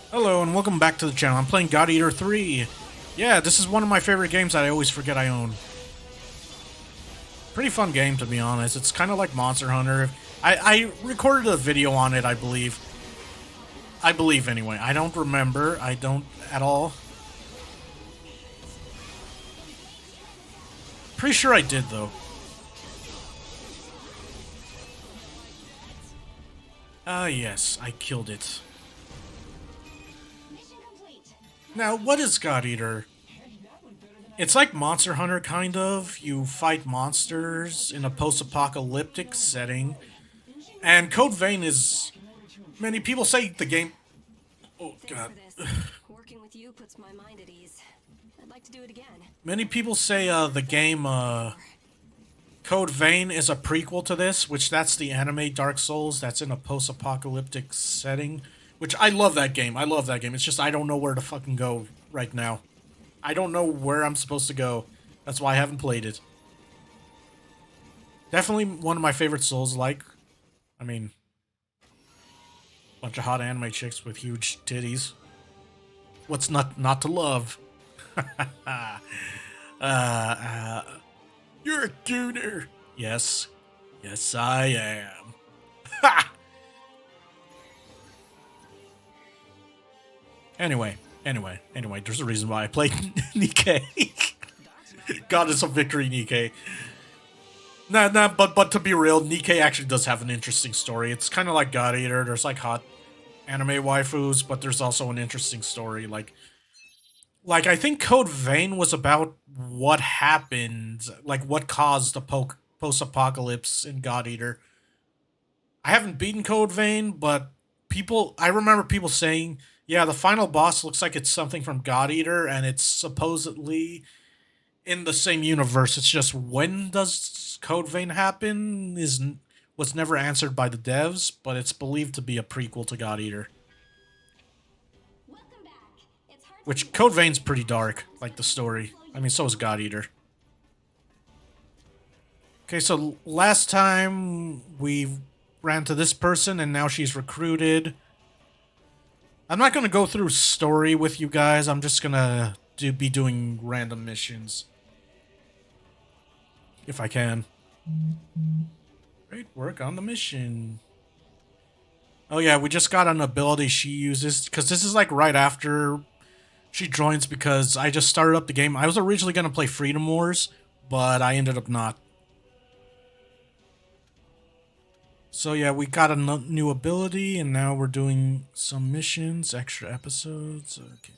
Hello and welcome back to the channel. I'm playing God Eater 3. Yeah, this is one of my favorite games that I always forget I own. Pretty fun game, to be honest. It's kind of like Monster Hunter. I recorded a video on it, I believe. I believe, anyway. I don't remember. I don't at all. Pretty sure I did, though. Yes, I killed it. Now, what is God Eater? It's like Monster Hunter, kind of. You fight monsters in a post-apocalyptic setting. And Code Vein is... Many people say the game... Oh, God. Working with you puts my mind at ease. I'd like to do it again. Many people say the game Code Vein is a prequel to this, which that's the anime Dark Souls that's in a post-apocalyptic setting. Which I love that game. I love that game. It's just I don't know where to fucking go right now. I don't know where I'm supposed to go. That's why I haven't played it. Definitely one of my favorite Souls-like. I mean, bunch of hot anime chicks with huge titties. What's not to love? You're a gooner. Yes. Yes, I am. Ha! Anyway, there's a reason why I played Nikkei. Goddess of Victory Nikkei. Nah, but to be real, Nikkei actually does have an interesting story. It's kind of like God Eater. There's like hot anime waifus, but there's also an interesting story. Like I think Code Vein was about what happened, like what caused the post-apocalypse in God Eater. I haven't beaten Code Vein, but I remember people saying, yeah, the final boss looks like it's something from God Eater, and it's supposedly in the same universe. It's just when does Code Vein happen was never answered by the devs, but it's believed to be a prequel to God Eater. Which Code Vein's pretty dark, like the story. I mean, so is God Eater. Okay, so last time we ran to this person, and now she's recruited. I'm not gonna go through story with you guys. I'm just gonna be doing random missions. If I can. Great work on the mission. Oh yeah, we just got an ability she uses, because this is like right after she joins, because I just started up the game. I was originally gonna play Freedom Wars, but I ended up not. So yeah, we got a new ability, and now we're doing some missions, extra episodes. Okay.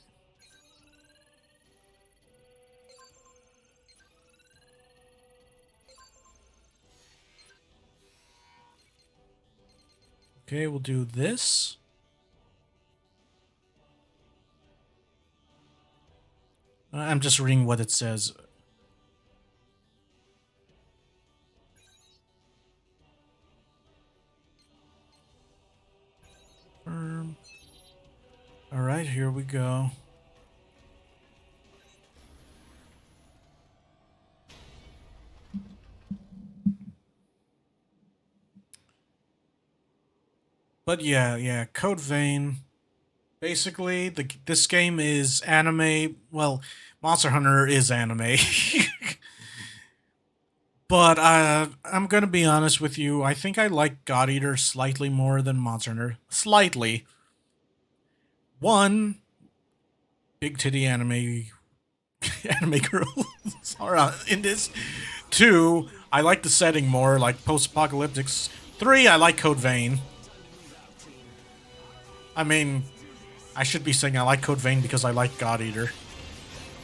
Okay, we'll do this. I'm just reading what it says. Alright, here we go. But yeah, Code Vein. Basically, this game is anime. Well, Monster Hunter is anime. But I'm gonna be honest with you. I think I like God Eater slightly more than Monster Hunter. Slightly. One, big titty anime girls are in this. Two, I like the setting more, like post-apocalyptics. Three, I like Code Vein. I mean, I should be saying I like Code Vein because I like God Eater.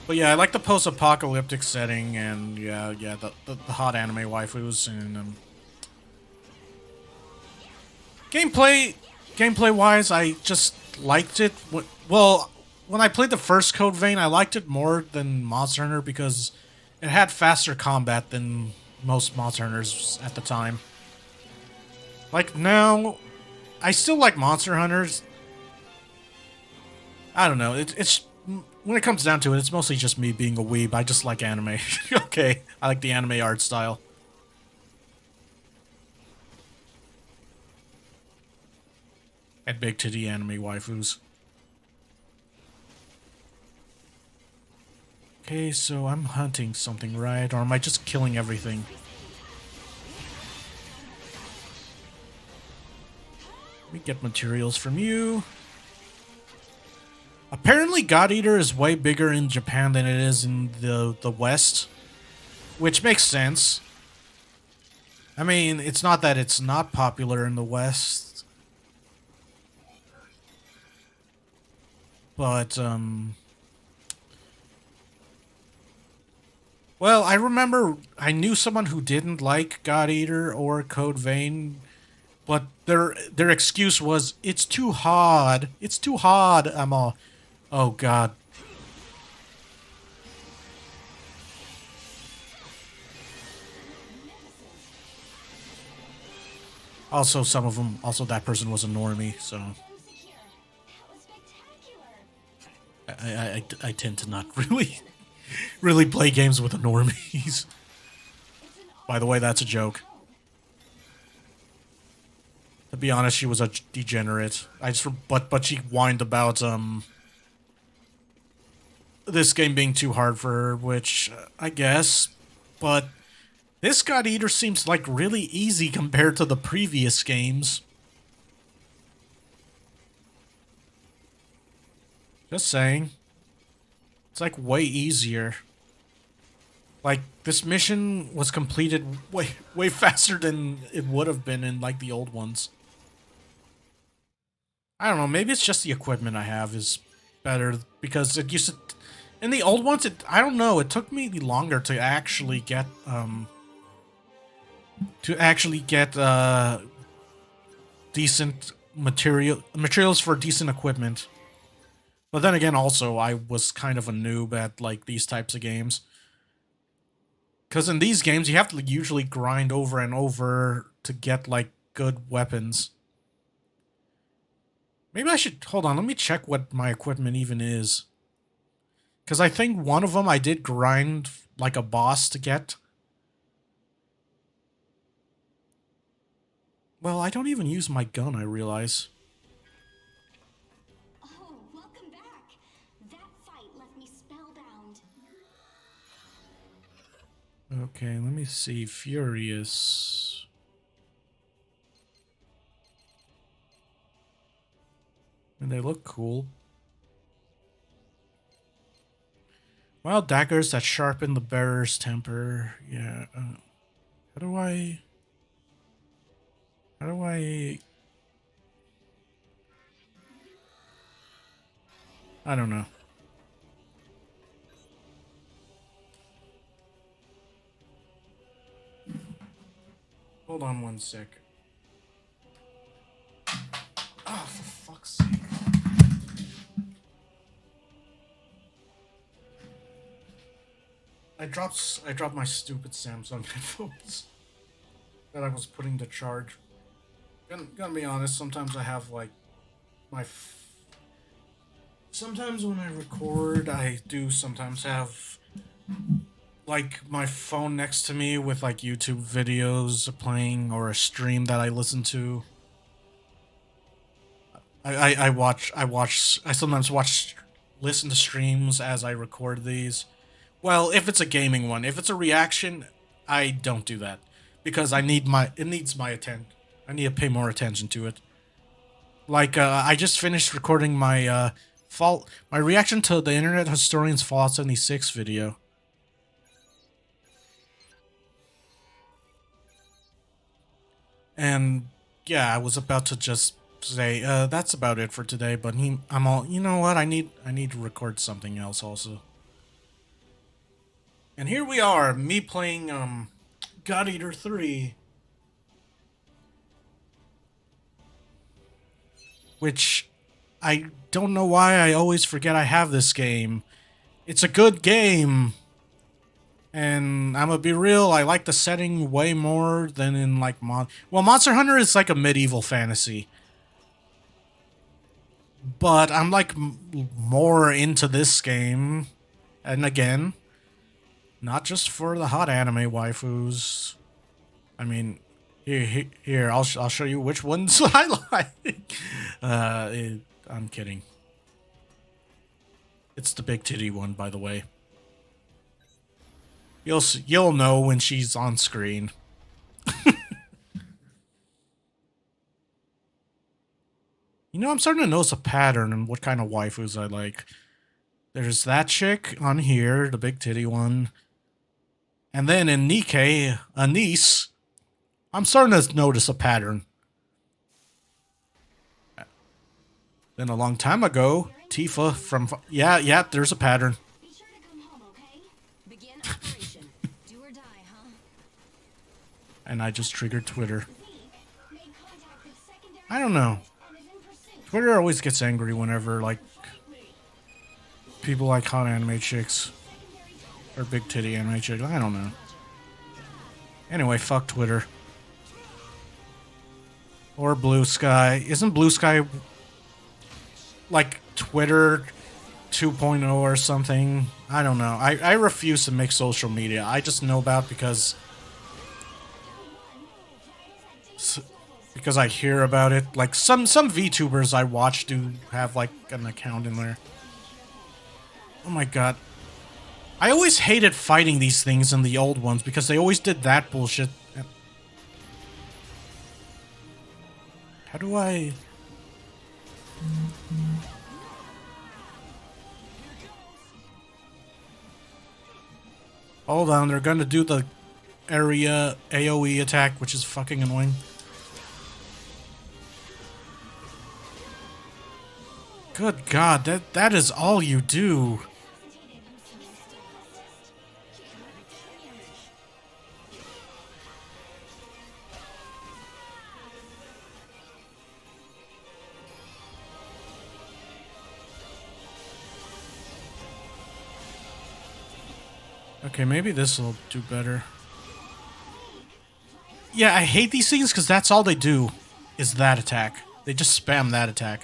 But yeah, I like the post-apocalyptic setting, and yeah, the hot anime waifus, and gameplay wise, I just liked it. Well, when I played the first Code Vein, I liked it more than Monster Hunter because it had faster combat than most Monster Hunters at the time. Like now, I still like Monster Hunters. I don't know. It's when it comes down to it, it's mostly just me being a weeb. I just like anime. Okay, I like the anime art style. And big titty anime waifus. Okay, so I'm hunting something, right? Or am I just killing everything? Let me get materials from you. Apparently, God Eater is way bigger in Japan than it is in the West, which makes sense. I mean, it's not that it's not popular in the West, but well, I remember I knew someone who didn't like God Eater or Code Vein, but their excuse was it's too hard. It's too hard. I'm all, oh god. Also, some of them. Also, that person was a normie, so I tend to not really play games with the normies. By the way, that's a joke. To be honest, she was a degenerate. But she whined about this game being too hard for her, which I guess, but this God Eater seems like really easy compared to the previous games. Just saying. It's like way easier. Like this mission was completed way faster than it would have been in like the old ones. I don't know, maybe it's just the equipment I have is better because it used to in the old ones I don't know, it took me longer to actually get decent materials for decent equipment. But then again, also I was kind of a noob at like these types of games. Because in these games, you have to usually grind over and over to get like good weapons. Maybe I should hold on. Let me check what my equipment even is. Because I think one of them I did grind like a boss to get. Well, I don't even use my gun, I realize. Oh, welcome back. That fight left me spellbound. Okay, let me see. Furious. And they look cool. Wild daggers that sharpen the bearer's temper. Yeah. How do I... How do I... I don't know. Hold on one sec. Oh, for fuck's sake. I dropped my stupid Samsung headphones that I was putting to charge. Gonna be honest, sometimes I have like sometimes when I record, I do sometimes have like my phone next to me with like YouTube videos playing or a stream that I listen to. I sometimes listen to streams as I record these. Well, if it's a gaming one, if it's a reaction, I don't do that because it needs my attention. I need to pay more attention to it. Like I just finished recording my my reaction to the Internet Historian's Fallout 76 video. And yeah, I was about to just say that's about it for today, but I'm all, you know what? I need to record something else also. And here we are, me playing God Eater 3, which I don't know why I always forget I have this game. It's a good game. And I'm gonna be real, I like the setting way more than in like Monster Hunter is like a medieval fantasy. But I'm like more into this game. And again, not just for the hot anime waifus. I mean, here, I'll show you which ones I like. I'm kidding. It's the big titty one, by the way. You'll know when she's on screen. You know, I'm starting to notice a pattern in what kind of waifus I like. There's that chick on here, the big titty one. And then in Nikkei, Anise, I'm starting to notice a pattern. Then a long time ago, Tifa from... Yeah, there's a pattern. Be sure to come home, okay? Begin operation. Do or die, huh? And I just triggered Twitter. Made contact with secondary I don't know. and is in pursuit. Twitter always gets angry whenever, like, people like hot anime chicks. Or big titty anime chicks. I don't know. Anyway, fuck Twitter. Or Blue Sky. Isn't Blue Sky like Twitter 2.0 or something? I don't know. I refuse to mix social media. I just know about because I hear about it. Like some VTubers I watch do have like an account in there. Oh my god. I always hated fighting these things in the old ones because they always did that bullshit. How do I... Hold on, they're gonna do the area AoE attack, which is fucking annoying. Good god, that is all you do. Okay, maybe this will do better. Yeah, I hate these things because that's all they do is that attack. They just spam that attack.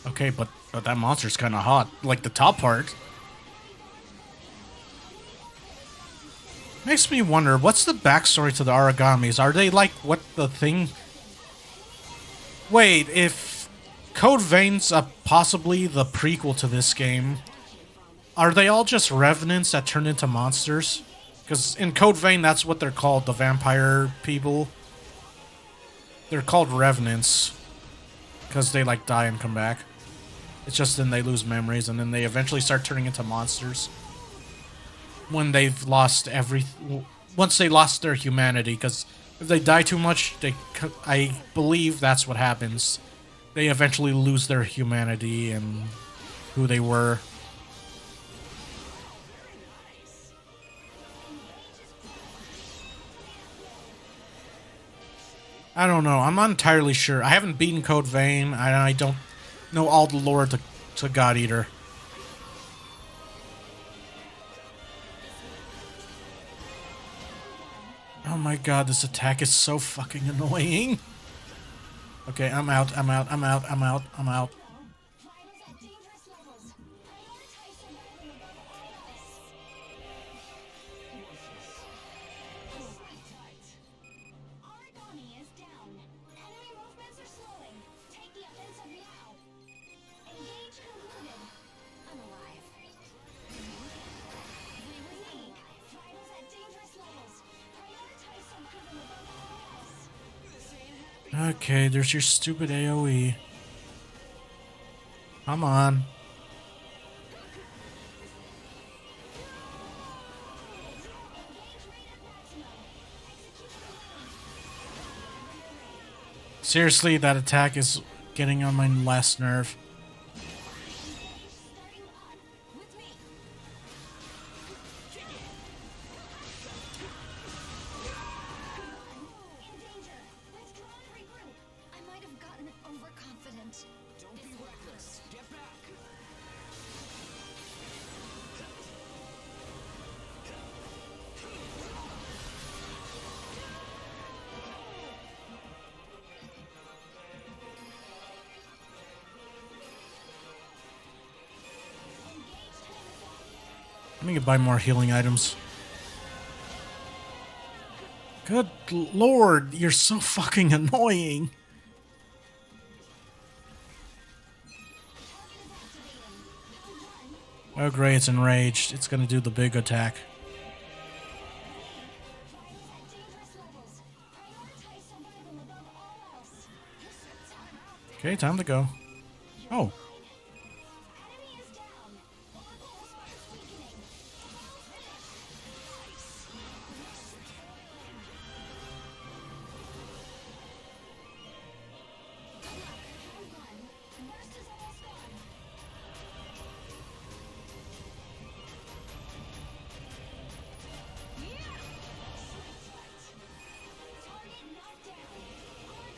Okay, but that monster's kind of hot. Like the top part. Makes me wonder, what's the backstory to the Origamis? Are they like what the thing... Wait, if Code Vein's possibly the prequel to this game, are they all just revenants that turn into monsters? Because in Code Vein, that's what they're called, the vampire people. They're called revenants. Because they like die and come back. It's just then they lose memories and then they eventually start turning into monsters. When they've lost once they lost their humanity, because if they die too much, I believe that's what happens. They eventually lose their humanity and who they were. I don't know. I'm not entirely sure. I haven't beaten Code Vein. I don't know all the lore to God Eater. Oh my god, this attack is so fucking annoying. Okay, I'm out. Okay, there's your stupid AoE. Come on. Seriously, that attack is getting on my last nerve. I'm gonna buy more healing items. Good lord, you're so fucking annoying. Oh great, it's enraged. It's gonna do the big attack. Okay, time to go. Oh.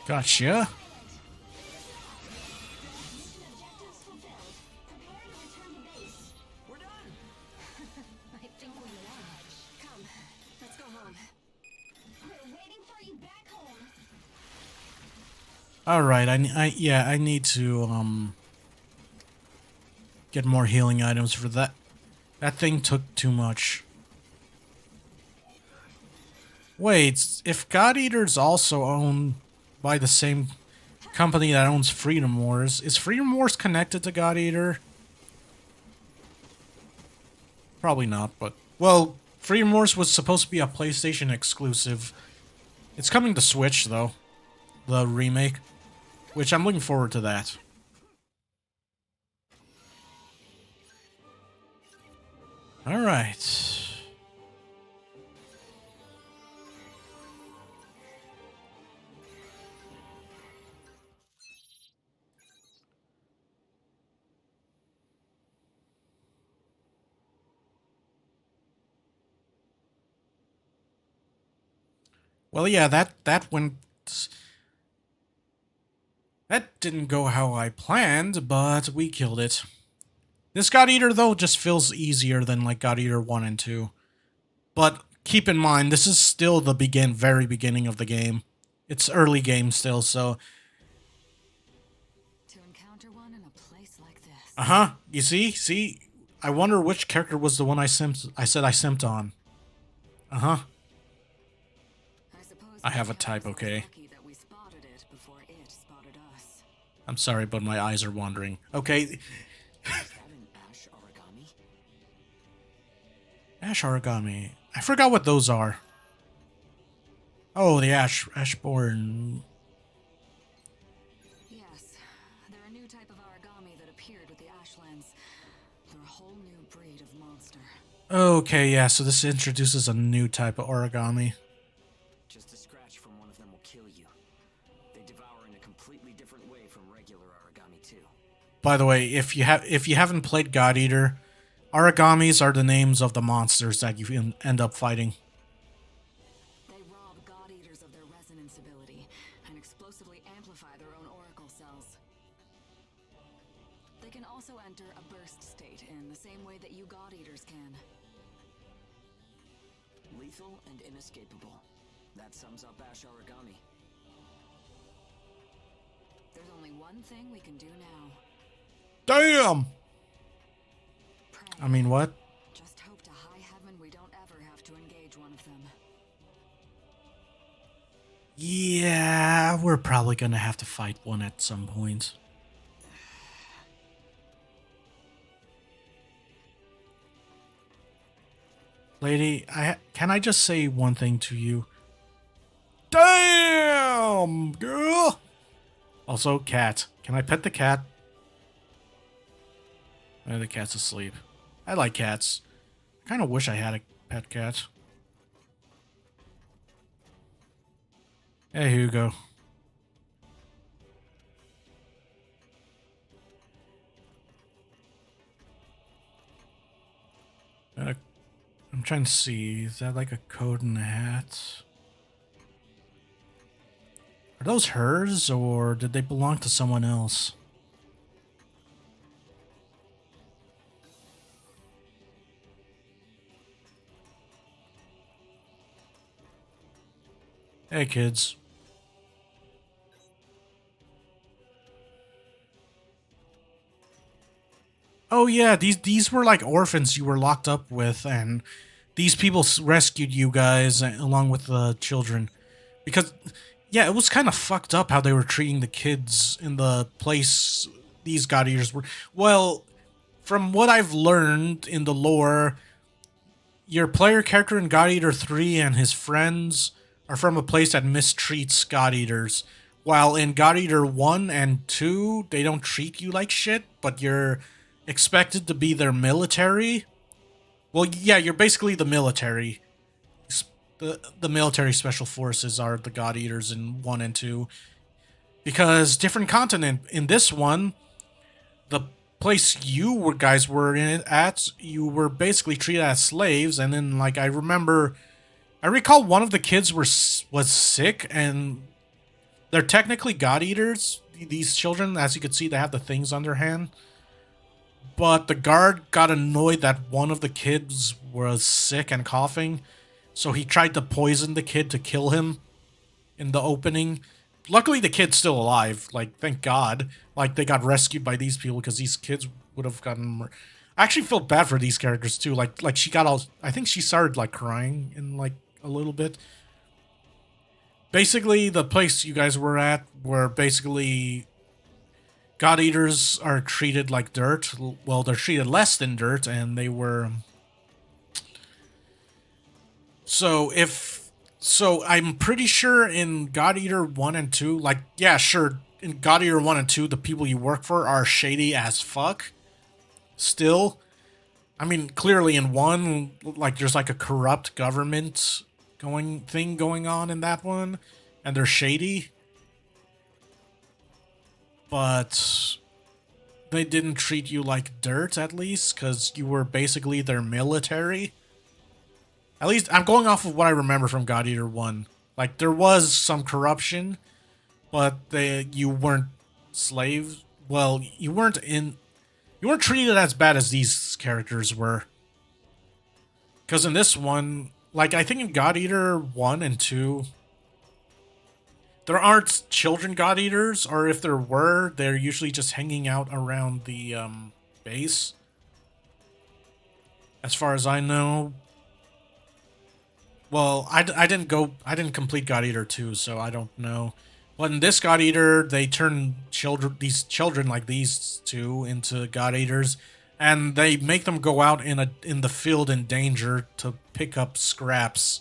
Gotcha. I think we won. Come, let's go home. We're waiting for you back home. All right, I need to get more healing items for that. That thing took too much. Wait, if God Eater's also owned by the same company that owns Freedom Wars, is Freedom Wars connected to God Eater? Probably not, but well, Freedom Wars was supposed to be a PlayStation exclusive. It's coming to Switch though, the remake, which I'm looking forward to that. All right. Well, yeah, that went. That didn't go how I planned, but we killed it. This God Eater, though, just feels easier than, like, God Eater 1 and 2. But keep in mind, this is still the very beginning of the game. It's early game still, so... To encounter one in a place like this. Uh-huh. You see? See? I wonder which character was the one I said I simped on. Uh-huh. I have a type, okay? I'm sorry, but my eyes are wandering. Okay. Ash origami. I forgot what those are. Oh, the Ashborn. Yes, they're a new type of origami that appeared with the Ashlands. They're a whole new breed of monster. Okay, yeah, so this introduces a new type of origami. Just a scratch from one of them will kill you. They devour in a completely different way from regular origami too. By the way, if you haven't played God Eater, origamis are the names of the monsters that you end up fighting. They rob God Eaters of their resonance ability and explosively amplify their own oracle cells. They can also enter a burst state in the same way that you God Eaters can. Lethal and inescapable. That sums up Ash origami. There's only one thing we can do now. Damn! Pray. I mean, what? Just hope to high heaven we don't ever have to engage one of them. Yeah, we're probably gonna have to fight one at some point. Lady, can I just say one thing to you? Damn, girl! Also, cat. Can I pet the cat? Oh, the cat's asleep. I like cats. I kind of wish I had a pet cat. Hey, Hugo. I'm trying to see. Is that like a coat and a hat? Are those hers, or did they belong to someone else? Hey, kids. Oh yeah, these were like orphans you were locked up with, and these people rescued you guys along with the children. Because, yeah, it was kind of fucked up how they were treating the kids in the place these God Eaters were. Well, from what I've learned in the lore, your player character in God Eater 3 and his friends are from a place that mistreats God Eaters. While in God Eater 1 and 2, they don't treat you like shit, but you're expected to be their military. Well, yeah, you're basically the military. The military special forces are the God Eaters in 1 and 2. Because different continent. In this one, the place you were guys were in it at, you were basically treated as slaves, and then like I recall one of the kids was sick, and they're technically God Eaters. These children, as you can see, they have the things on their hand. But the guard got annoyed that one of the kids was sick and coughing, so he tried to poison the kid to kill him in the opening. Luckily, the kid's still alive. Like, thank God. Like, they got rescued by these people because these kids would have gotten... I actually felt bad for these characters, too. Like she got all... I think she started, like, crying in, like, a little bit. Basically, the place you guys were at were basically... God Eaters are treated like dirt. Well, they're treated less than dirt, and they were... So I'm pretty sure in God Eater 1 and 2, like, yeah, sure, in God Eater 1 and 2, the people you work for are shady as fuck. Still. I mean, clearly in 1, like, there's like a corrupt government going on in that one, and they're shady. But they didn't treat you like dirt, at least, because you were basically their military. At least, I'm going off of what I remember from God Eater 1. Like, there was some corruption, but you weren't slaves. Well, you weren't treated as bad as these characters were. Because in this one, like, I think in God Eater 1 and 2, there aren't children God Eaters, or if there were, they're usually just hanging out around the base. As far as I know. Well, I didn't complete God Eater 2, so I don't know. But in this God Eater, they turn these children like these two into God Eaters, and they make them go out in the field in danger to pick up scraps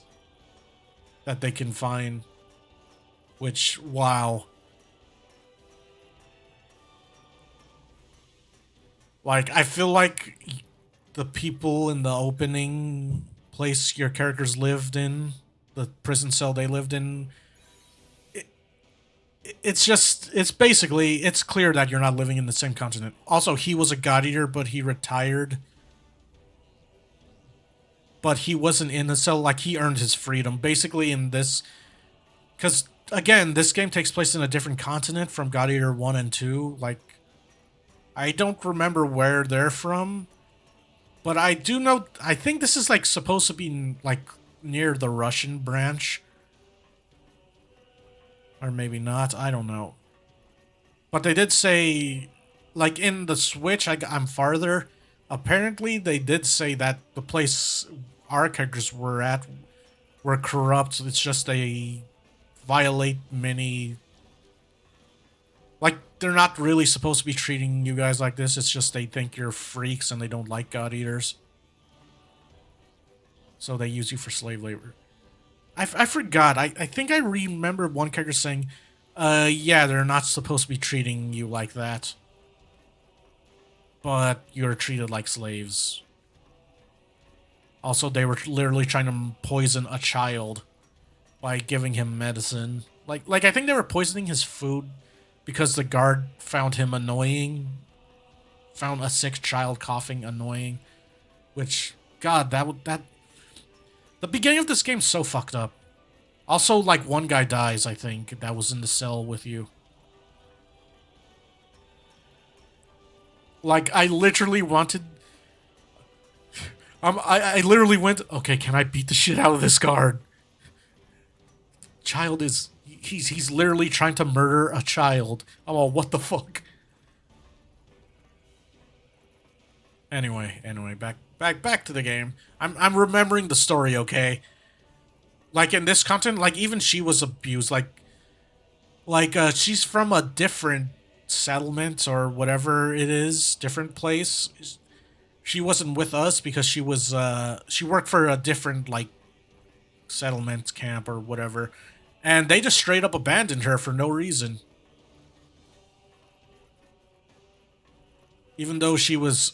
that they can find. Which, wow. Like, I feel like the people in the opening place your characters lived in, the prison cell they lived in, it's basically, it's clear that you're not living in the same continent. Also, he was a God Eater, but he retired. But he wasn't in the cell, like, he earned his freedom. Basically, in this, because, again, this game takes place in a different continent from God Eater 1 and 2. Like, I don't remember where they're from. But I do know, I think this is, like, supposed to be, like, near the Russian branch. Or maybe not, I don't know. But they did say, like, in the Switch, I'm farther. Apparently, they did say that the place our characters were at were corrupt. It's just they violate many... Like, they're not really supposed to be treating you guys like this. It's just they think you're freaks and they don't like God Eaters. So they use you for slave labor. I forgot. I think I remember one character saying, yeah, they're not supposed to be treating you like that. But you're treated like slaves. Also, they were literally trying to poison a child by giving him medicine. Like I think they were poisoning his food because the guard found him annoying. Found a sick child coughing annoying. Which, God, that... The beginning of this game's so fucked up. Also, like, one guy dies, I think, that was in the cell with you. Like, I literally wanted... I literally went, okay, can I beat the shit out of this guard? Child is... He's literally trying to murder a child. Oh, what the fuck? Anyway, back to the game. I'm remembering the story, okay? Like in this content, like even she was abused. She's from a different settlement or whatever it is, different place. She wasn't with us because she worked for a different like settlement camp or whatever, and they just straight up abandoned her for no reason. Even though she was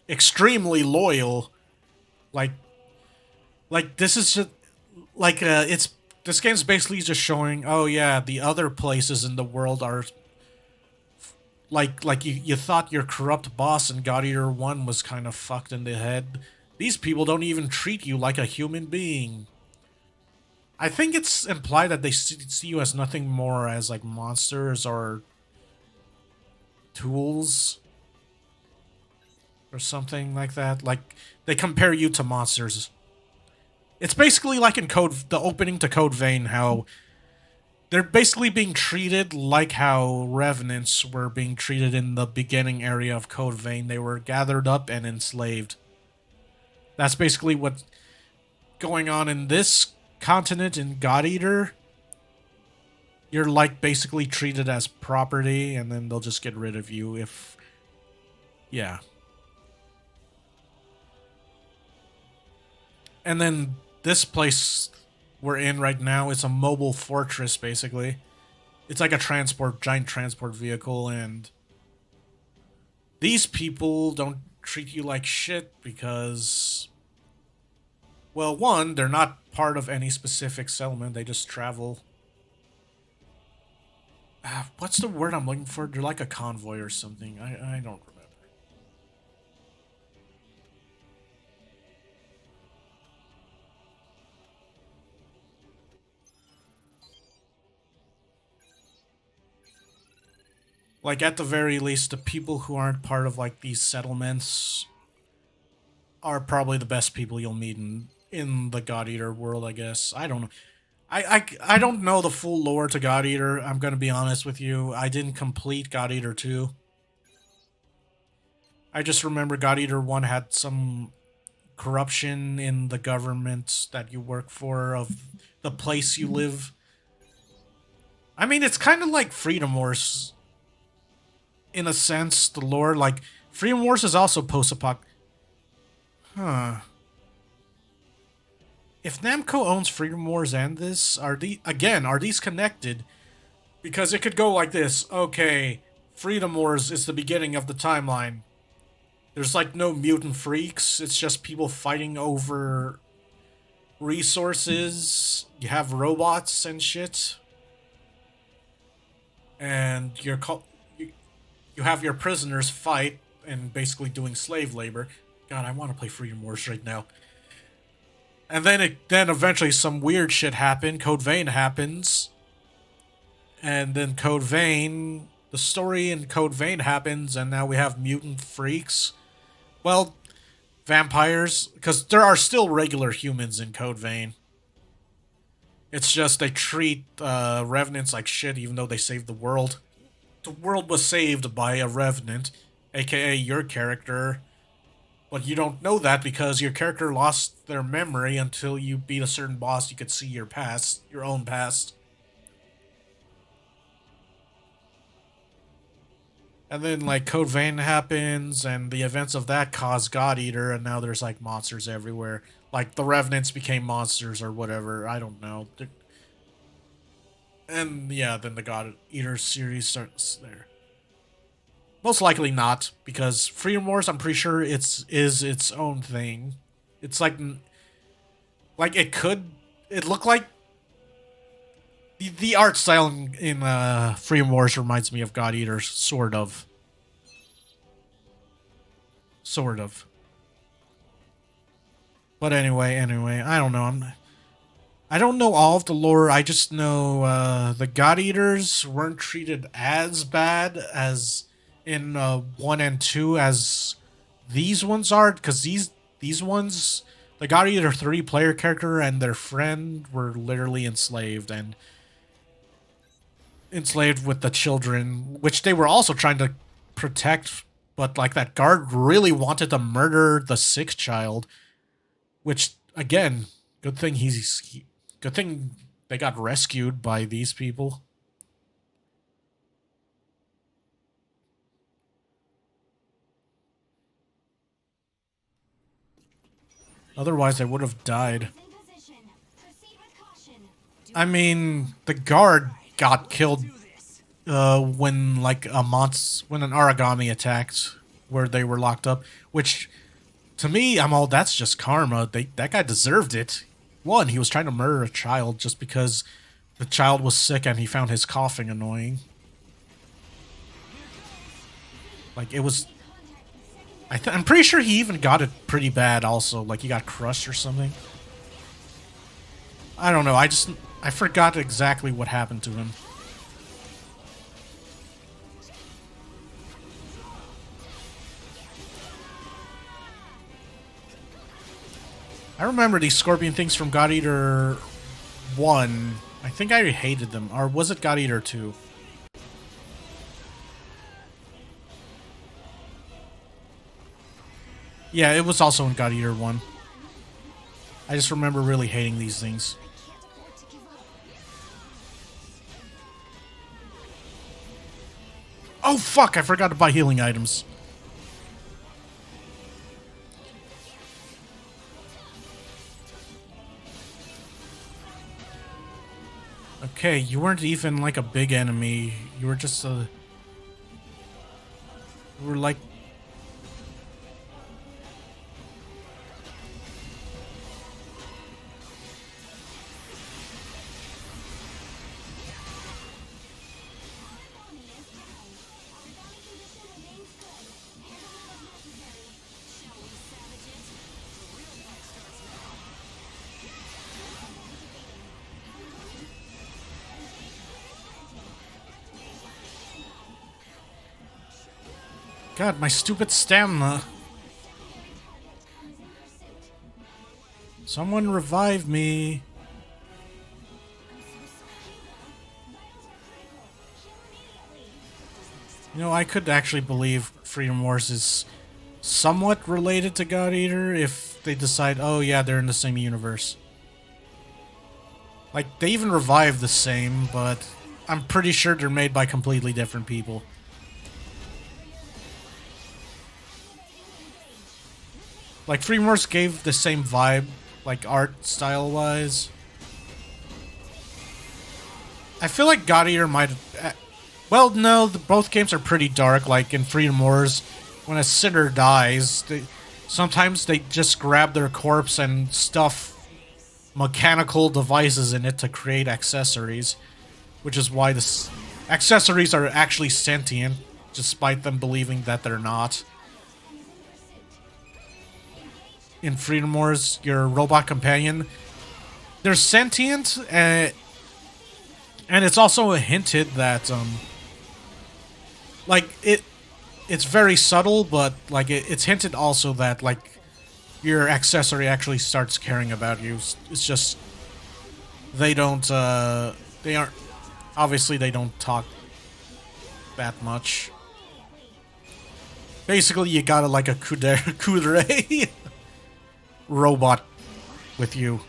extremely loyal, like this is just it's this game's basically just showing, oh yeah, the other places in the world are like you thought your corrupt boss in God Eater 1 was kind of fucked in the head. These people don't even treat you like a human being. I think it's implied that they see you as nothing more as like monsters or tools or something like that. Like they compare you to monsters. It's basically like in the opening to Code Vein, how they're basically being treated like how revenants were being treated in the beginning area of Code Vein. They were gathered up and enslaved. That's basically what's going on in this continent in God Eater. You're like basically treated as property, and then they'll just get rid of you if... Yeah. And then this place we're in right now is a mobile fortress, basically. It's like a giant transport vehicle, and these people don't treat you like shit because, well, one, they're not part of any specific settlement. They just travel. What's the word I'm looking for? They're like a convoy or something. I don't remember. Like, at the very least, the people who aren't part of, like, these settlements are probably the best people you'll meet in the God Eater world, I guess. I don't know. I don't know the full lore to God Eater, I'm gonna be honest with you. I didn't complete God Eater 2. I just remember God Eater 1 had some corruption in the government that you work for, of the place you live. I mean, it's kind of like Freedom Wars. In a sense, the lore, like, Freedom Wars is also post-apoc... Huh. If Namco owns Freedom Wars and this, are these connected? Because it could go like this. Okay, Freedom Wars is the beginning of the timeline. There's, like, no mutant freaks. It's just people fighting over resources. You have robots and shit. And you have your prisoners fight and basically doing slave labor. God, I want to play Freedom Wars right now. And then eventually some weird shit happened. Code Vein happens. And then the story in Code Vein happens, and now we have mutant freaks. Well, vampires, because there are still regular humans in Code Vein. It's just they treat revenants like shit, even though they saved the world. The world was saved by a revenant, aka your character. But you don't know that because your character lost their memory until you beat a certain boss. You could see your past, your own past. And then, like, Code Vein happens, and the events of that cause God Eater, and now there's, like, monsters everywhere. Like, the Revenants became monsters or whatever. I don't know. And, yeah, then the God Eater series starts there. Most likely not, because Freedom Wars, I'm pretty sure is its own thing. It's like it looked like the art style in Freedom Wars reminds me of God Eater, sort of. But anyway, I don't know. I don't know all of the lore. I just know the God Eaters weren't treated as bad as in 1 and 2 as these ones are, because these ones, the God Eater 3 player character and their friend were literally enslaved with the children, which they were also trying to protect but like that guard really wanted to murder the sick child, which again, good thing they got rescued by these people. Otherwise, I would have died. In position. Proceed with caution. I mean, the guard got killed when like when an origami attacked where they were locked up, which to me, I'm all that's just karma. That guy deserved it. One, he was trying to murder a child just because the child was sick and he found his coughing annoying. Like it was, I'm pretty sure he even got it pretty bad. Also, like he got crushed or something. I don't know. I forgot exactly what happened to him. I remember these scorpion things from God Eater 1. I think I hated them. Or was it God Eater 2? Yeah, it was also in God Eater 1. I just remember really hating these things. Oh fuck, I forgot to buy healing items. Okay, you weren't even like a big enemy. You were just a... You were like... God, my stupid stamina. Someone revive me. You know, I could actually believe Freedom Wars is somewhat related to God Eater if they decide, oh yeah, they're in the same universe. Like, they even revive the same, but I'm pretty sure they're made by completely different people. Like, Freedom Wars gave the same vibe, like, art style-wise. I feel like God Eater might have... Well, no, both games are pretty dark. Like, in Freedom Wars, when a sinner dies, sometimes they just grab their corpse and stuff mechanical devices in it to create accessories. Which is why the accessories are actually sentient, despite them believing that they're not. In Freedom Wars, your robot companion, they're sentient, and it's also hinted that, like, it's very subtle, but, like, it's hinted also that, like, your accessory actually starts caring about you. It's just, they aren't, obviously they don't talk that much. Basically, you got like a kudere robot with you.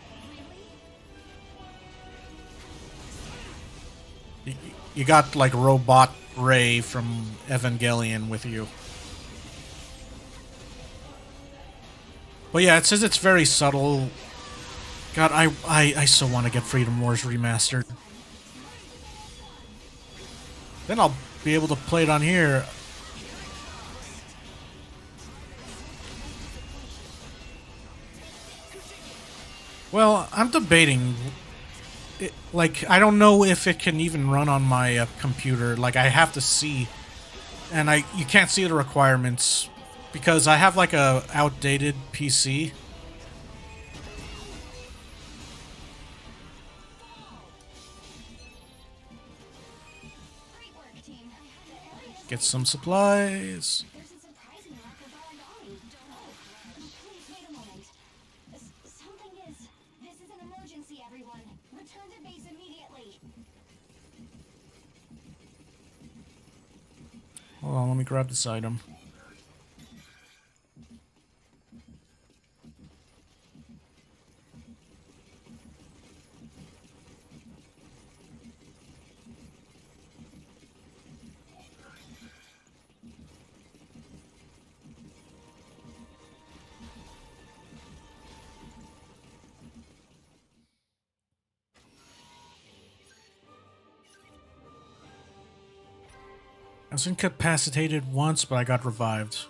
You got like Robot Ray from Evangelion with you. But yeah, it says it's very subtle. God, I so want to get Freedom Wars remastered. Then I'll be able to play it on here. Well, I'm debating. Like, I don't know if it can even run on my computer. Like, I have to see, and you can't see the requirements because I have like a outdated PC. Get some supplies. There's a surprising lack of origami. Please wait a moment. Something is. This is an emergency, everyone. Return to base immediately. Hold on, let me grab this item. was incapacitated once, but I got revived.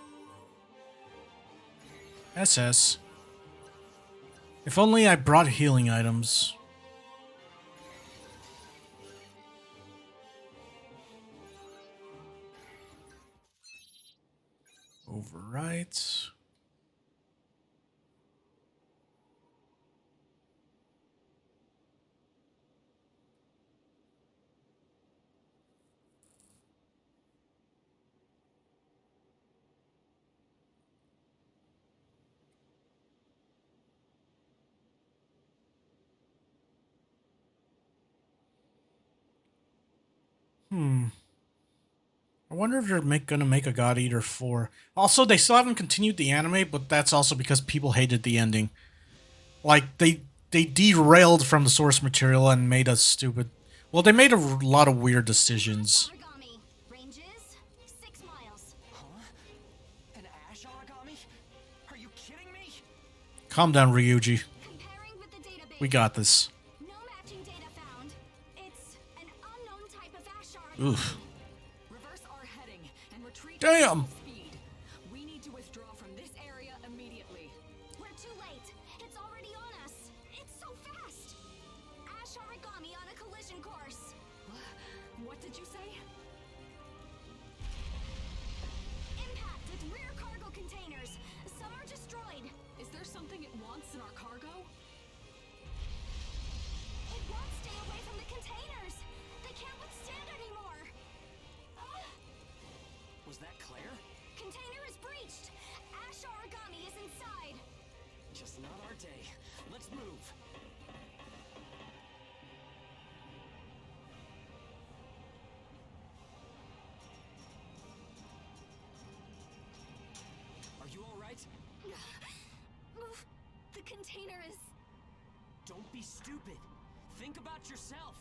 SS. If only I brought healing items. Overwrite. I wonder if they're gonna make a God Eater 4. Also, they still haven't continued the anime, but that's also because people hated the ending. Like, they derailed from the source material and made us stupid. Well, they made a lot of weird decisions. Origami. Ranges 6 miles. Huh? An ash origami? Are you kidding me? Calm down, Ryuji. Comparing with the database. We got this. No matching data found. It's an unknown type of ash origami. Oof. Reverse our heading and retreat Damn! at full speed. We need to withdraw from this area immediately. We're too late. It's already on us. It's so fast. Ash origami on a collision course. What did you say? Impact with rear cargo containers. Some are destroyed. Is there something it wants in our cargo? It won't stay away from the containers. They can't withstand anymore. Was that Claire? Container is breached. Ash origami is inside. Just not our day. Let's move. Are you all right? The container is... Don't be stupid. Think about yourself.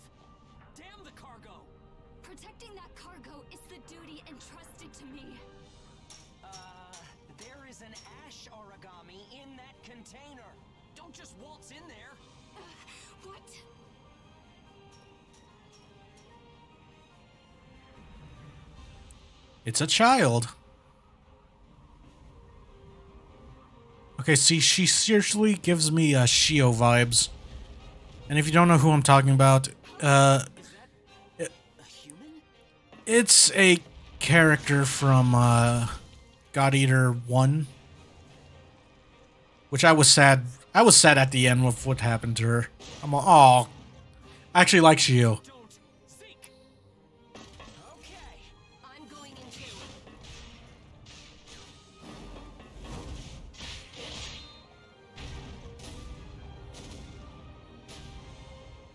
Damn the cargo. Protecting that cargo is the duty entrusted to me. There is an ash origami in that container. Don't just waltz in there. What? It's a child. Okay, see, she seriously gives me Shio vibes. And if you don't know who I'm talking about, A human? it's a character from God Eater 1. Which I was sad. I was sad at the end with what happened to her. I'm like, oh. I actually like Shio. Don't think. Okay. I'm going in too.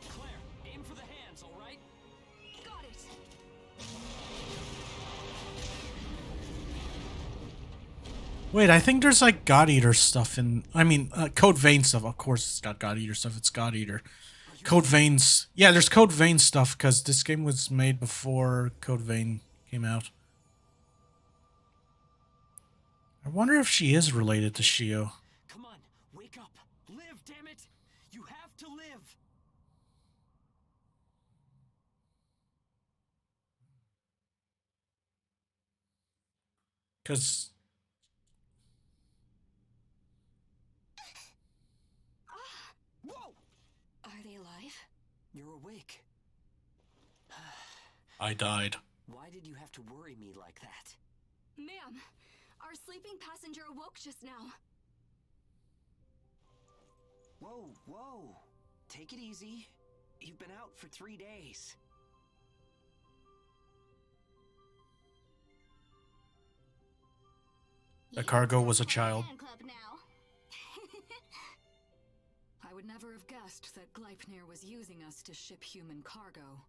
Claire, aim for the hands, all right? Got it. Wait, I think there's like God Eater stuff in. I mean, Code Vein stuff. Of course, it's got God Eater stuff. It's God Eater. Code Veins. Yeah, there's Code Vein stuff because this game was made before Code Vein came out. I wonder if she is related to Shio. Come on, wake up. Live, damn it. You have to live. Because Whoa! Are they alive? You're awake. I died. Why did you have to worry me like that? Ma'am, our sleeping passenger awoke just now. Whoa, whoa. Take it easy. You've been out for 3 days. The cargo was a child. Fan club now. I would never have guessed that Gleipnir was using us to ship human cargo.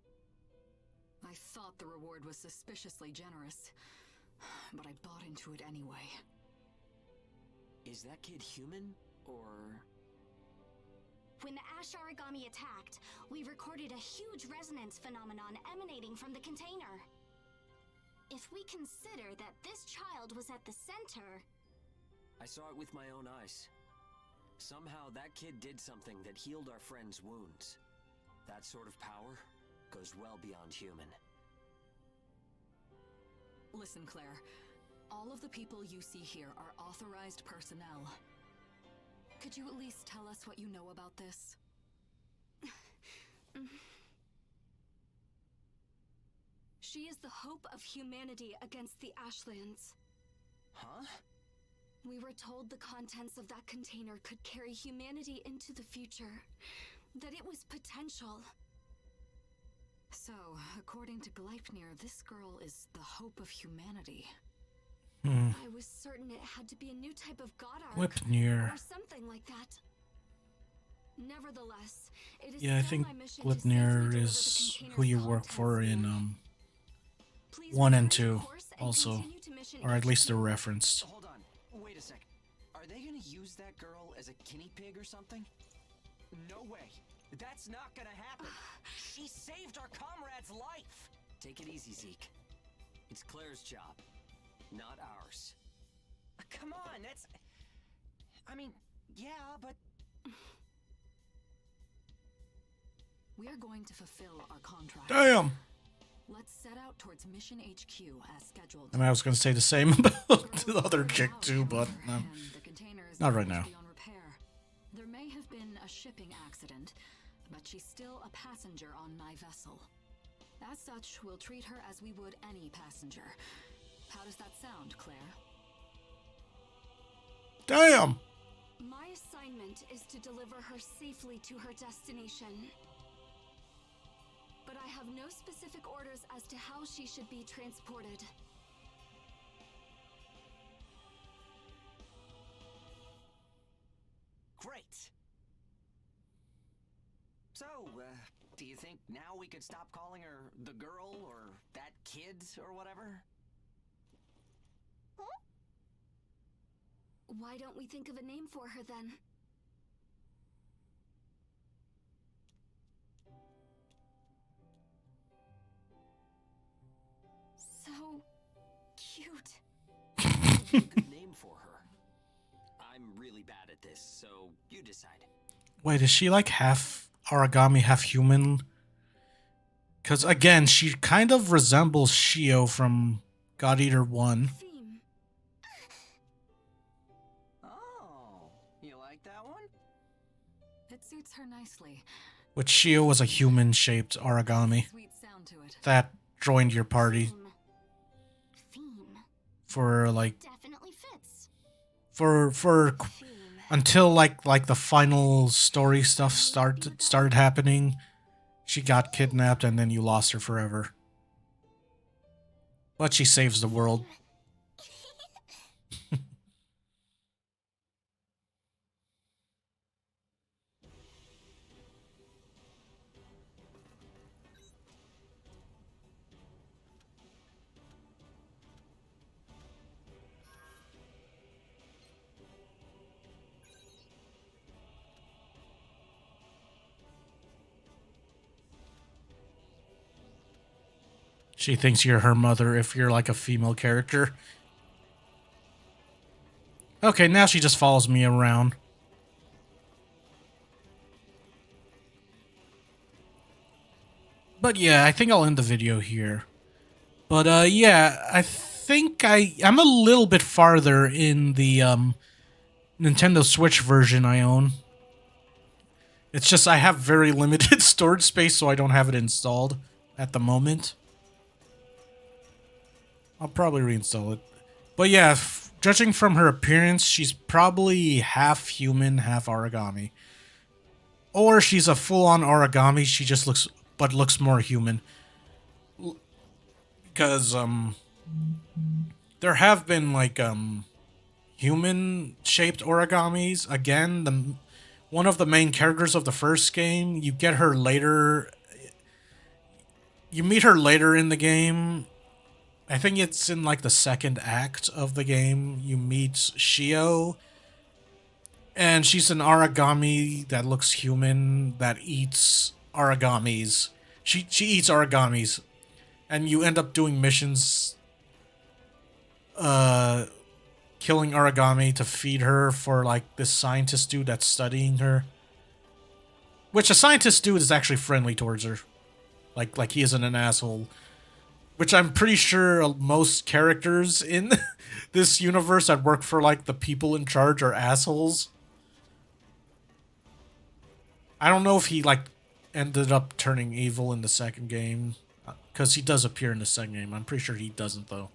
I thought the reward was suspiciously generous, but I bought into it anyway. Is that kid human, or... When the ash origami attacked, we recorded a huge resonance phenomenon emanating from the container. If we consider that this child was at the center... I saw it with my own eyes. Somehow that kid did something that healed our friend's wounds. That sort of power goes well beyond human. Listen, Claire. All of the people you see here are authorized personnel. Could you at least tell us what you know about this? She is the hope of humanity against the Ashlands. Huh? We were told the contents of that container could carry humanity into the future. That it was potential. So, according to Gleipnir, this girl is the hope of humanity. I was certain it had to be a new type of god arc. Gleipnir. Or something like that. Nevertheless, it is Yeah, I still think my mission to safely Gleipnir deliver is the who container's you work contents for in now. Please 1 and return 2 to course and also. continue to mission Or at least HQ. they're referenced. Hold on. Wait a sec. Are they gonna use that girl as a guinea pig or something? No way. That's not gonna happen. She saved our comrade's life. Take it easy, Zeke. It's Claire's job, not ours. Come on, that's... I mean, yeah, but... We are going to fulfill our contract. Damn! Let's set out towards Mission HQ as scheduled. I mean, I was gonna say the same about the other chick too, but no. And the container is Not right supposed now. to be on repair. There may have been a shipping accident, but she's still a passenger on my vessel. As such, we'll treat her as we would any passenger. How does that sound, Claire? Damn! My assignment is to deliver her safely to her destination. But I have no specific orders as to how she should be transported. Great. So, do you think now we could stop calling her the girl or that kid or whatever? Why don't we think of a name for her then? So cute. Good name for her. I'm really bad at this, so you decide. Wait, is she like half origami, half human? Because again, she kind of resembles Shio from God Eater 1. Theme. Oh, you like that one? It suits her nicely. Which Shio was a human-shaped origami Sweet sound to it. that joined your party Theme. for like Definitely fits. for Theme. until like the final story stuff started happening. She got kidnapped and then you lost her forever. But she saves the world. She thinks you're her mother if you're like a female character. Okay, now she just follows me around. But yeah, I think I'll end the video here. But yeah, I think I'm a little bit farther in the Nintendo Switch version I own. It's just I have very limited storage space, so I don't have it installed at the moment. I'll probably reinstall it. But yeah, judging from her appearance, she's probably half human, half origami. Or she's a full-on origami, she just looks more human. Because, there have been, like, human-shaped origamis. Again, one of the main characters of the first game, you get her later... You meet her later in the game. I think it's in, like, the second act of the game. You meet Shio. And she's an origami that looks human, that eats origamis. She eats origamis. And you end up doing missions, killing origami to feed her for, like, this scientist dude that's studying her. Which a scientist dude is actually friendly towards her. Like he isn't an asshole. which I'm pretty sure most characters in this universe that work for like the people in charge are assholes. I don't know if he like ended up turning evil in the second game, because he does appear in the second game. I'm pretty sure he doesn't though.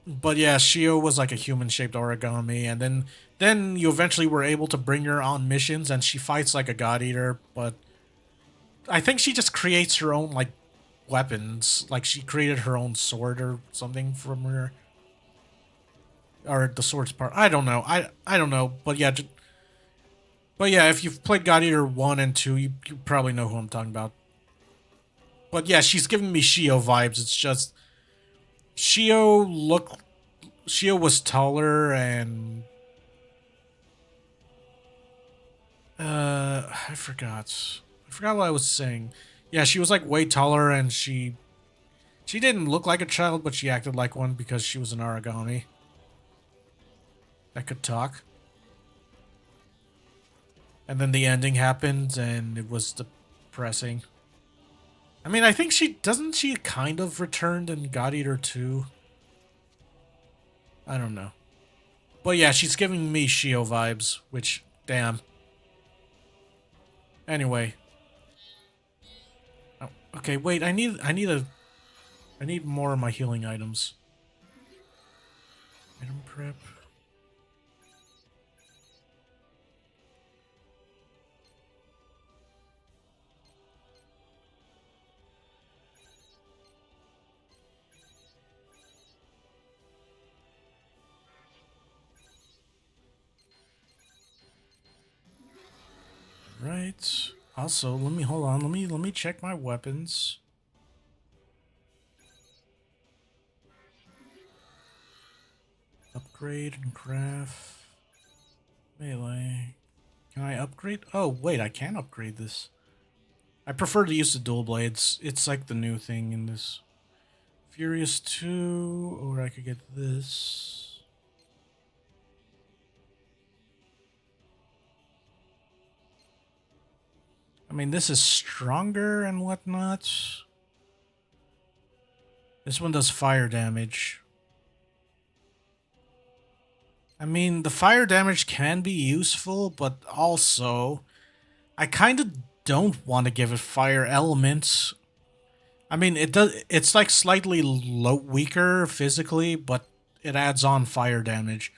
But yeah, Shio was like a human-shaped origami, and then you eventually were able to bring her on missions, and she fights like a god eater. But I think she just creates her own like weapons. Like she created her own sword or something from her, or the sword's part. I don't know. I don't know. But yeah, if you've played God Eater 1 and 2, you probably know who I'm talking about. But yeah, she's giving me Shio vibes. It's just Shio was taller and I forgot what I was saying. Yeah, she was like way taller, and she didn't look like a child, but she acted like one because she was an origami that could talk. And then the ending happened, and it was depressing. I mean, I think she kind of returned in God Eater 2. I don't know. But yeah, she's giving me Shio vibes, which, damn. Anyway. Oh, okay, wait, I need more of my healing items. Item prep. Right. Also, let me check my weapons. Upgrade and craft. Melee. Can I upgrade? Oh, wait, I can upgrade this. I prefer to use the dual blades. It's like the new thing in this. Furious 2, or I could get this. I mean, this is stronger and whatnot. This one does fire damage. I mean, the fire damage can be useful, but also, I kind of don't want to give it fire elements. I mean, it's like slightly weaker physically, but it adds on fire damage.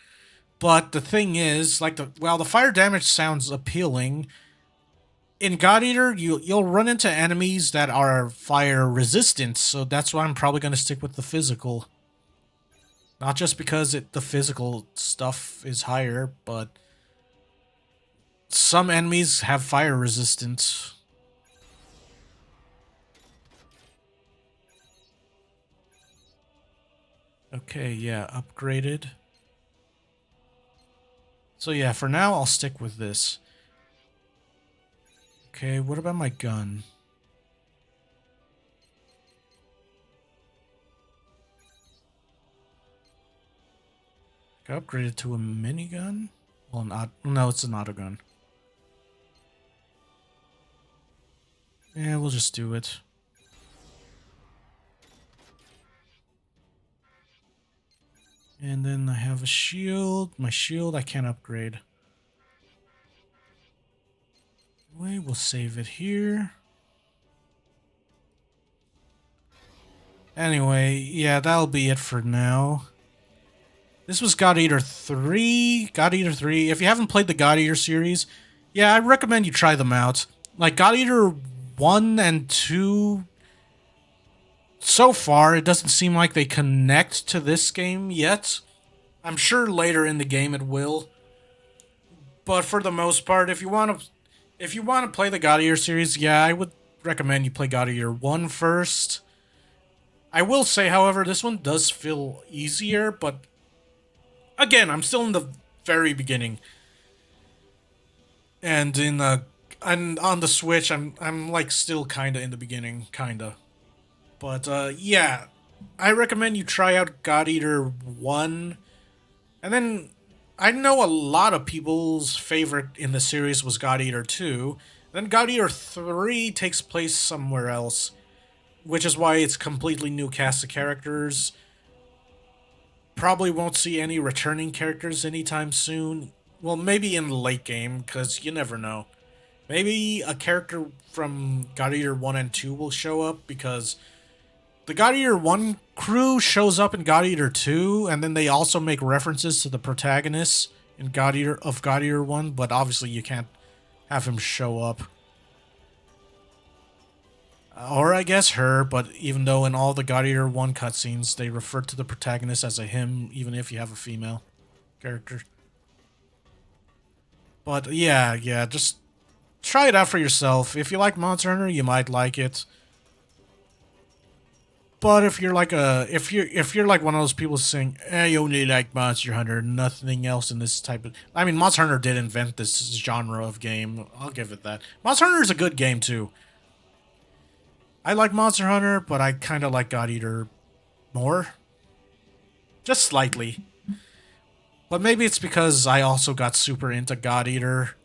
But the thing is, like the fire damage sounds appealing. In God Eater, you'll run into enemies that are fire resistant, so that's why I'm probably going to stick with the physical. Not just because the physical stuff is higher, but some enemies have fire resistance. Okay, yeah, upgraded. So yeah, for now I'll stick with this. Okay, what about my gun? Can I upgrade it to a minigun? Well, no, it's an auto gun. Yeah, we'll just do it. And then I have a shield. My shield I can't upgrade. Anyway, we'll save it here. Anyway, yeah, that'll be it for now. This was God Eater 3. God Eater 3. If you haven't played the God Eater series, yeah, I recommend you try them out. Like, God Eater 1 and 2, so far, it doesn't seem like they connect to this game yet. I'm sure later in the game it will. But for the most part, if you want to play the God Eater series, yeah, I would recommend you play God Eater 1 first. I will say, however, this one does feel easier, but again, I'm still in the very beginning. And on the Switch, I'm like still kinda in the beginning, kinda. But yeah, I recommend you try out God Eater 1. And then I know a lot of people's favorite in the series was God Eater 2. Then God Eater 3 takes place somewhere else. which is why it's completely new cast of characters. Probably won't see any returning characters anytime soon. Well, maybe in the late game, because you never know. Maybe a character from God Eater 1 and 2 will show up, because the God Eater 1 crew shows up in God Eater 2, and then they also make references to the protagonists in God Eater 1, but obviously you can't have him show up. Or I guess her, but even though in all the God Eater 1 cutscenes they refer to the protagonist as a him, even if you have a female character. But yeah, just try it out for yourself. If you like Monster Hunter, you might like it. But if you're like if you're like one of those people saying, you only like Monster Hunter, nothing else in this type of, I mean, Monster Hunter did invent this genre of game. I'll give it that. Monster Hunter is a good game too. I like Monster Hunter, but I kind of like God Eater more. Just slightly. But maybe it's because I also got super into God Eater.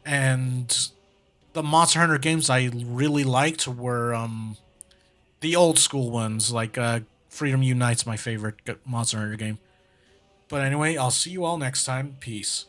And the Monster Hunter games I really liked were the old school ones, like Freedom Unite's my favorite Monster Hunter game. But anyway, I'll see you all next time. Peace.